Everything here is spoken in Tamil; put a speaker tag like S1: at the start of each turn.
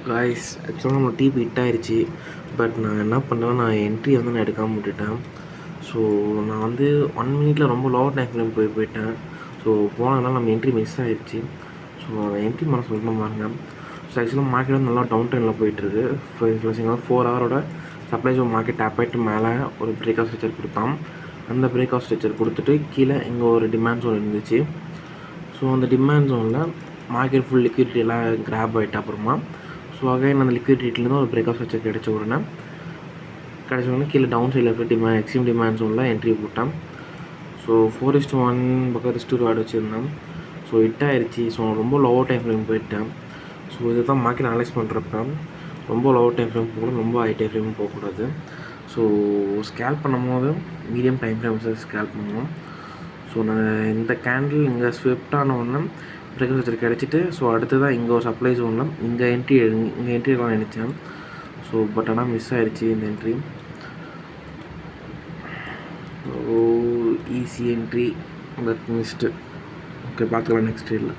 S1: காய்ஸ் ஆக்சுவலாக நம்ம டிவி ஹிட் ஆயிடுச்சு. பட் நான் என்ன பண்ணேன், நான் என்ட்ரி வந்து நான் எடுக்காமல் விட்டுட்டேன். ஸோ நான் வந்து 1 மினிட்ல ரொம்ப லோவர் டைம் ஃப்ரேம் போயிட்டேன். ஸோ போனதுனால நம்ம என்ட்ரி மிஸ் ஆகிடுச்சு. ஸோ அதை என்ட்ரி பண்ண சொல்லணும் பாருங்க. ஸோ ஆக்சுவலாக மார்க்கெட் வந்து நல்லா டவுன் ட்ரெண்டில் போயிட்டுருக்கு. ப்ளஸ் 4 ஹவரோட சப்ளை ஜோன் மார்க்கெட் டேப் ஆகிட்டு மேலே ஒரு பிரேக் ஆஃப் ஸ்ட்ரக்சர் கொடுத்தான். அந்த பிரேக் ஆஃப் ஸ்ட்ரக்சர் கொடுத்துட்டு கீழே இங்கே ஒரு டிமாண்ட் ஜோன் இருந்துச்சு. ஸோ அந்த டிமாண்ட் ஜோனில் மார்க்கெட் ஃபுல் லிக்விடிட்டி எல்லாம் கிராப் ஆகிட்ட அப்புறமா ஸோ அகைன் அந்த லிக்விடிட்டிலேருந்து ஒரு பிரேக் ஆஃப் ஸ்ட்ரக்சர் கிடச்ச உடனே கீழே டவுன் சைடில் இருக்க எக்ஸ்ட்ரீம் டிமாண்ட் ஜோனில் என்ட்ரி போட்டேன். ஸோ 4:1 பக்கம் ரிஸ்க் டு வச்சுருந்தேன். ஸோ ஹிட் ஆயிடுச்சு. ஸோ ரொம்ப லோவர் டைம் ஃப்ரேம் போயிட்டேன். ஸோ இதை தான் மார்க்கெட் அனலைஸ் பண்ணுறப்ப ரொம்ப லோவர் டைம் ஃப்ரேம் போகக்கூடாது, ரொம்ப ஹை டைம் ஃப்ரேம் போகக்கூடாது. ஸோ ஸ்கேல் பண்ணும் போது மீடியம் டைம் ஃப்ரேம்ஸை ஸ்கேல் பண்ணுவோம். ஸோ நான் இந்த கேண்டில் இங்கே ஸ்விஃப்ட் ஆன ஒன்று பிரேக் ஆஃப் ஸ்ட்ரக்சர் கிடச்சிட்டு ஸோ அடுத்து தான் இங்கே ஒரு சப்ளை ஜோனில் இங்கே என்ட்ரி எல்லாம் நினச்சேன். ஸோ பட் ஆனால் மிஸ் ஆகிடுச்சு இந்த entry. Easy entry but missed. Okay, பார்த்துக்கலாம் நெக்ஸ்ட் டேயில்.